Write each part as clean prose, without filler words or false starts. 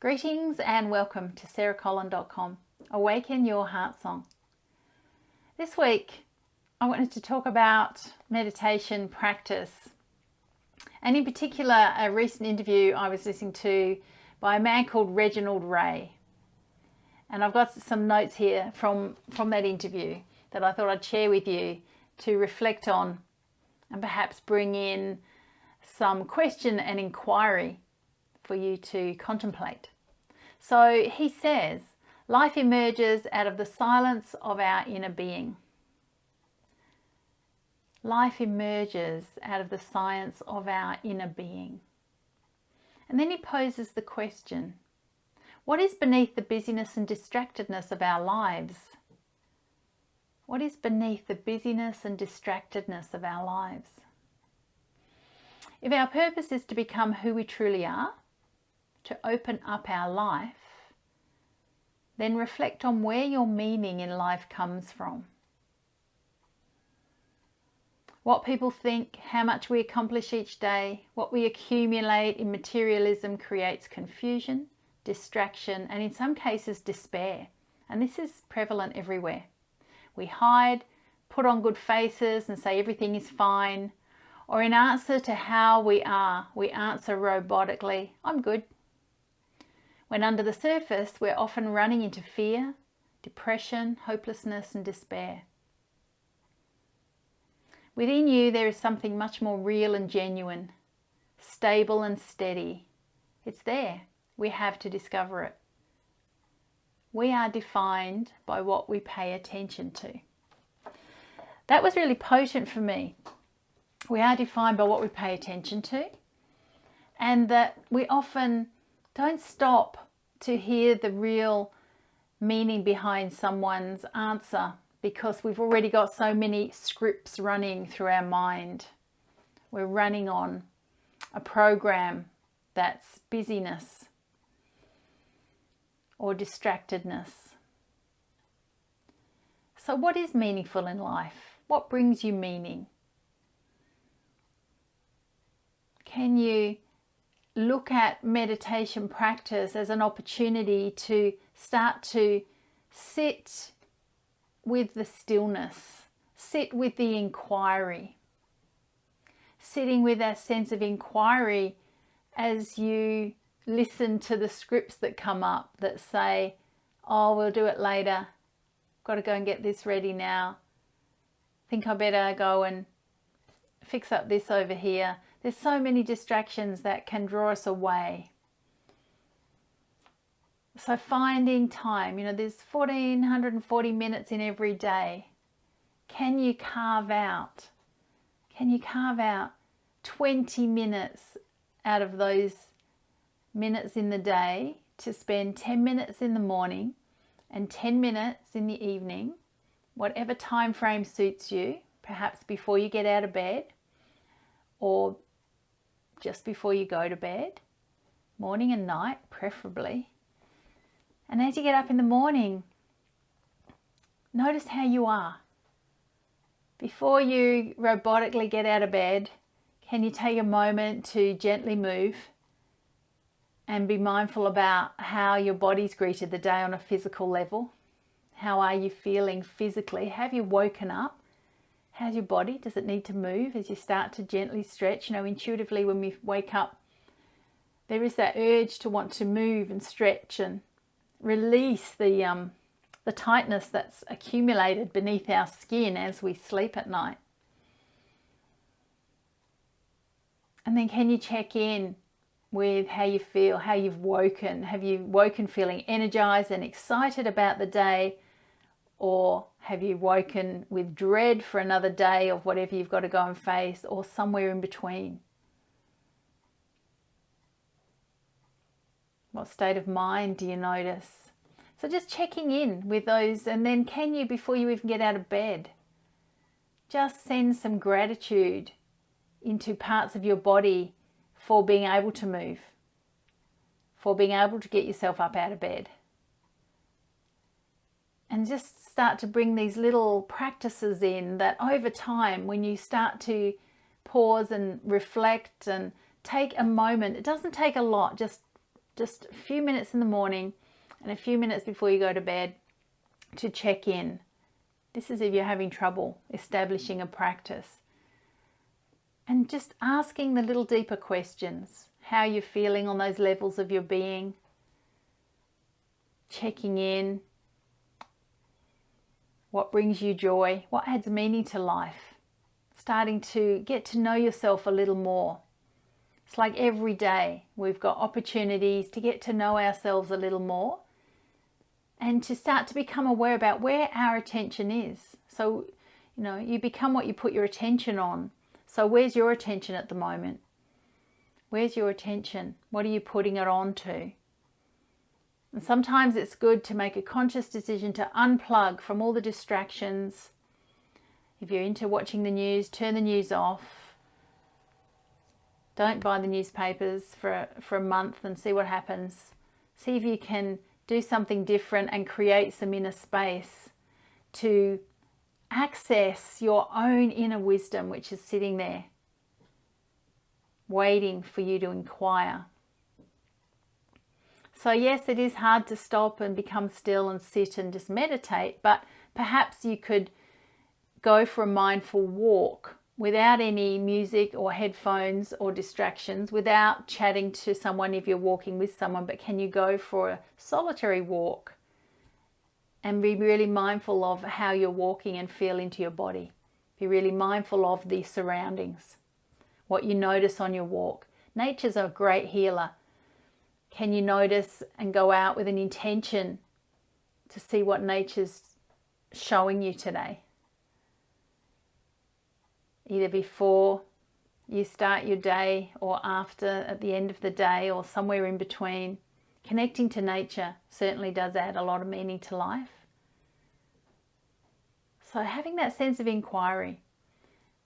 Greetings and welcome to sarahcollin.com. Awaken your heart song. This week I wanted to talk about meditation practice, and in particular a recent interview I was listening to by a man called Reginald Ray. And I've got some notes here from that interview that I thought I'd share with you to reflect on and perhaps bring in some question and inquiry for you to contemplate. So he says, life emerges out of the silence of our inner being. Life emerges out of the silence of our inner being. And then he poses the question, what is beneath the busyness and distractedness of our lives? What is beneath the busyness and distractedness of our lives? If our purpose is to become who we truly are, to open up our life, then reflect on where your meaning in life comes from. What people think, how much we accomplish each day, what we accumulate in materialism creates confusion, distraction, and in some cases despair. And this is prevalent everywhere. We hide, put on good faces and say everything is fine. Or in answer to how we are, we answer robotically, I'm good. When under the surface, we're often running into fear, depression, hopelessness, and despair. Within you, there is something much more real and genuine, stable and steady. It's there. We have to discover it. We are defined by what we pay attention to. That was really potent for me. We are defined by what we pay attention to, and that we often don't stop to hear the real meaning behind someone's answer because we've already got so many scripts running through our mind. We're running on a program that's busyness or distractedness. So what is meaningful in life? What brings you meaning? Can you look at meditation practice as an opportunity to start to sit with the stillness, sit with the inquiry, sitting with that sense of inquiry as you listen to the scripts that come up that say, oh, we'll do it later, got to go and get this ready now, think I better go and fix up this over here. There's so many distractions that can draw us away. So finding time, there's 1,440 minutes in every day. Can you carve out 20 minutes out of those minutes in the day to spend 10 minutes in the morning and 10 minutes in the evening, whatever time frame suits you, perhaps before you get out of bed or just before you go to bed, morning and night preferably. And as you get up in the morning, notice how you are. Before you robotically get out of bed, can you take a moment to gently move and be mindful about how your body's greeted the day on a physical level? How are you feeling physically? Have you woken up? How's your body? Does it need to move as you start to gently stretch? Intuitively when we wake up, there is that urge to want to move and stretch and release the tightness that's accumulated beneath our skin as we sleep at night. And then can you check in with how you feel, how you've woken? Have you woken feeling energized and excited about the day? Or have you woken with dread for another day of whatever you've got to go and face, or somewhere in between? What state of mind do you notice? So just checking in with those, and then can you, before you even get out of bed, just send some gratitude into parts of your body for being able to move, for being able to get yourself up out of bed. And just start to bring these little practices in that over time, when you start to pause and reflect and take a moment, it doesn't take a lot, just just a few minutes in the morning and a few minutes before you go to bed to check in. This is if you're having trouble establishing a practice. And just asking the little deeper questions. How you're feeling on those levels of your being. Checking in. What brings you joy? What adds meaning to life? Starting to get to know yourself a little more. It's like every day we've got opportunities to get to know ourselves a little more and to start to become aware about where our attention is. So, you become what you put your attention on. So where's your attention at the moment? Where's your attention? What are you putting it on to? And sometimes it's good to make a conscious decision to unplug from all the distractions. If you're into watching the news, turn the news off. Don't buy the newspapers for a month and see what happens. See if you can do something different and create some inner space to access your own inner wisdom, which is sitting there, waiting for you to inquire. So yes, it is hard to stop and become still and sit and just meditate, but perhaps you could go for a mindful walk without any music or headphones or distractions, without chatting to someone if you're walking with someone, but can you go for a solitary walk and be really mindful of how you're walking and feel into your body. Be really mindful of the surroundings, what you notice on your walk. Nature's a great healer. Can you notice and go out with an intention to see what nature's showing you today? Either before you start your day or after, at the end of the day, or somewhere in between. Connecting to nature certainly does add a lot of meaning to life. So having that sense of inquiry.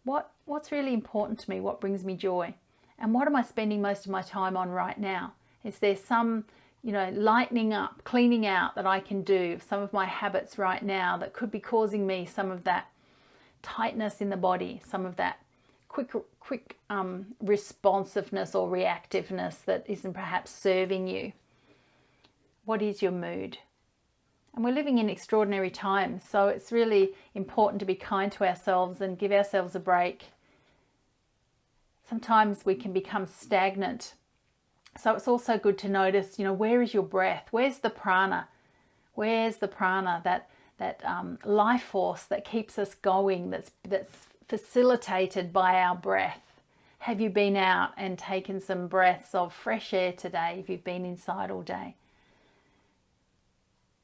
What's really important to me? What brings me joy? And what am I spending most of my time on right now? Is there some, lightening up, cleaning out that I can do of some of my habits right now that could be causing me some of that tightness in the body, some of that quick responsiveness or reactiveness that isn't perhaps serving you? What is your mood? And we're living in extraordinary times, so it's really important to be kind to ourselves and give ourselves a break. Sometimes we can become stagnant. So it's also good to notice, where is your breath? Where's the prana? Where's the prana, that life force that keeps us going, that's facilitated by our breath? Have you been out and taken some breaths of fresh air today if you've been inside all day?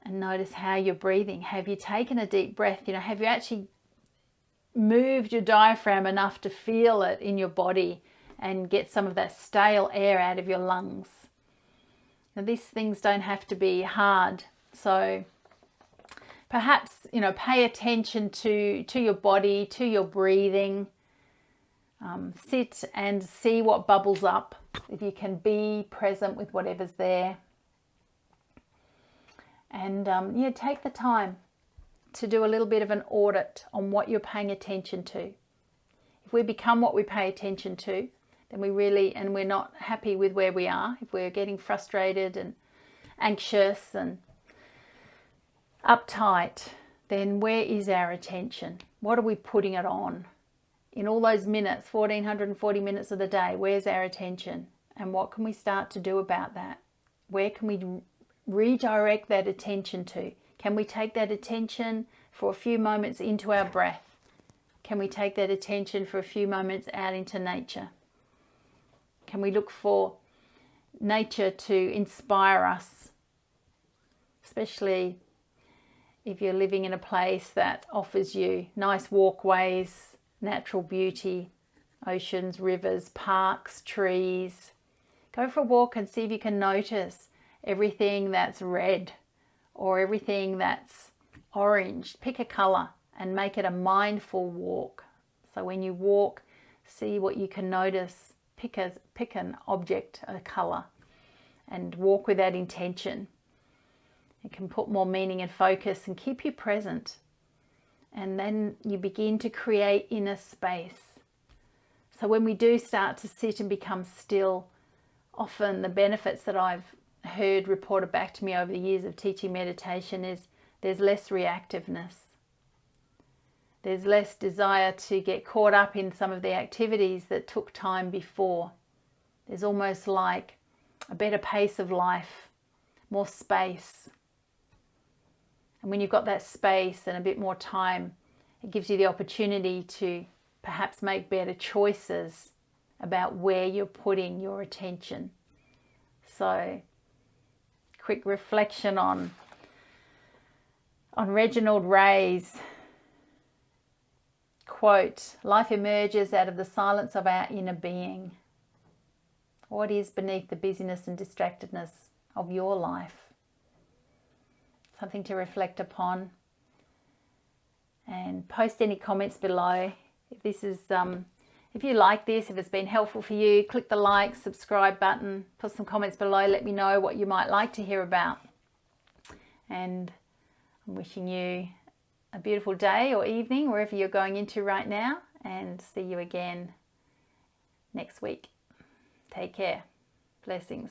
And notice how you're breathing. Have you taken a deep breath? Have you actually moved your diaphragm enough to feel it in your body and get some of that stale air out of your lungs? Now, these things don't have to be hard. So perhaps, pay attention to your body, to your breathing. Sit and see what bubbles up. If you can be present with whatever's there. And take the time to do a little bit of an audit on what you're paying attention to. If we become what we pay attention to, then we're not happy with where we are. If we're getting frustrated and anxious and uptight, then where is our attention? What are we putting it on? In all those minutes, 1440 minutes of the day, where's our attention? And what can we start to do about that? Where can we redirect that attention to? Can we take that attention for a few moments into our breath? Can we take that attention for a few moments out into nature? Can we look for nature to inspire us, especially if you're living in a place that offers you nice walkways, natural beauty, oceans, rivers, parks, trees? Go for a walk and see if you can notice everything that's red or everything that's orange. Pick a colour and make it a mindful walk. So when you walk, see what you can notice. Pick an object, a colour, and walk with that intention. It can put more meaning and focus and keep you present. And then you begin to create inner space. So when we do start to sit and become still, often the benefits that I've heard reported back to me over the years of teaching meditation is there's less reactiveness. There's less desire to get caught up in some of the activities that took time before. There's almost like a better pace of life, more space. And when you've got that space and a bit more time, it gives you the opportunity to perhaps make better choices about where you're putting your attention. So, quick reflection on Reginald Ray's quote, "Life emerges out of the silence of our inner being." What is beneath the busyness and distractedness of your life? Something to reflect upon. And post any comments below. If this is, if you like this, if it's been helpful for you, click the like, subscribe button, put some comments below, let me know what you might like to hear about. And I'm wishing you a beautiful day or evening, wherever you're going into right now, and see you again next week. Take care. Blessings.